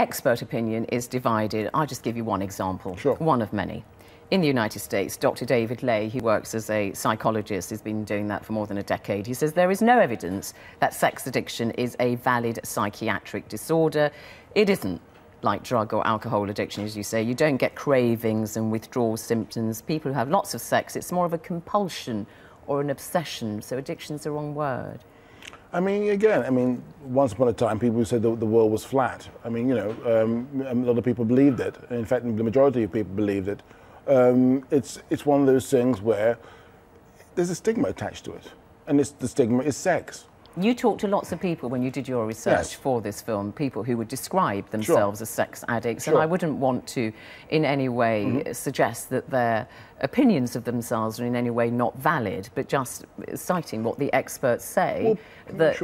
expert opinion is divided. I'll just give you one example, Sure. one of many. In the United States, Dr. David Ley, who works as a psychologist, has been doing that for more than a decade. He says there is no evidence that sex addiction is a valid psychiatric disorder. It isn't like drug or alcohol addiction, as you say. You don't get cravings and withdrawal symptoms. People who have lots of sex, it's more of a compulsion or an obsession. So addiction's the wrong word. I mean, again, once upon a time, people said the world was flat. I mean, you know, a lot of people believed it. In fact, the majority of people believed it. It's one of those things where there's a stigma attached to it, and the stigma is sex. You talked to lots of people when you did your research for this film, people who would describe themselves as sex addicts, and I wouldn't want to in any way suggest that their opinions of themselves are in any way not valid, but just citing what the experts say. That,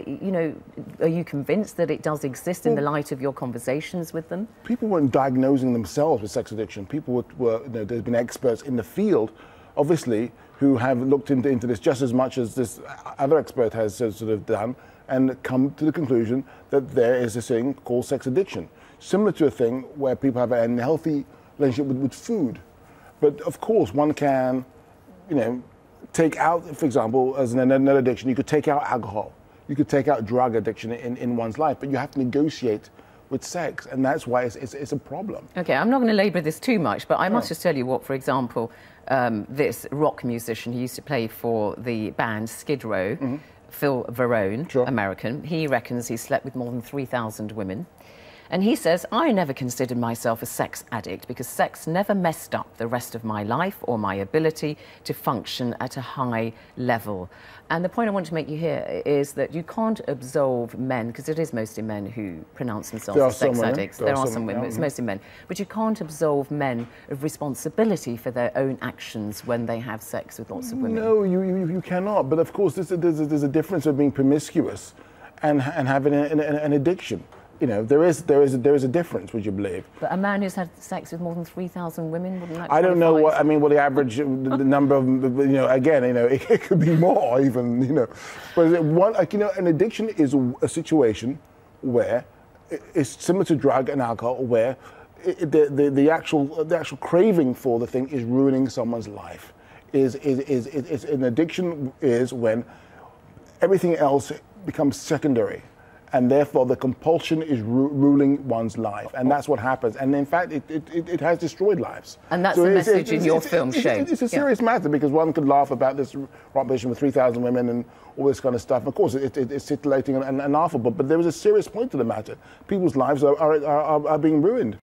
you know, are you convinced that it does exist in the light of your conversations with them? People weren't diagnosing themselves with sex addiction. People were you know, there's been experts in the field, obviously, who have looked into this just as much as this other expert has sort of done, and come to the conclusion that there is a thing called sex addiction, similar to a thing where people have an unhealthy relationship with food. But of course, one can, you know, take out, for example, as another addiction, you could take out alcohol, you could take out drug addiction in one's life, but you have to negotiate with sex, and that's why it's a problem. Okay, I'm not going to labour this too much, but I must just tell you what, for example, this rock musician who used to play for the band Skid Row, Phil Varone, American, he reckons he slept with more than 3,000 women. And he says, I never considered myself a sex addict because sex never messed up the rest of my life or my ability to function at a high level. And the point I want to make you here is that you can't absolve men, because it is mostly men who pronounce themselves as sex addicts. There are some women, it's mostly men. But you can't absolve men of responsibility for their own actions when they have sex with lots of women. No, you cannot. But of course, there's a difference of being promiscuous and having an addiction. You know, there is a difference, would you believe? But a man who's had sex with more than 3,000 women, wouldn't that? I don't know what the average the number of, you know, again, you know, it could be more even, you know. But like, you know, an addiction is a situation where it's similar to drug and alcohol, where the actual craving for the thing is ruining someone's life. An addiction is when everything else becomes secondary, and therefore the compulsion is ruling one's life, and that's what happens. And in fact, it has destroyed lives. And that's the message in your film show. It's a serious matter, because one could laugh about this rock musician with 3,000 women and all this kind of stuff. Of course, it's titillating and laughable, but there is a serious point to the matter. People's lives are being ruined.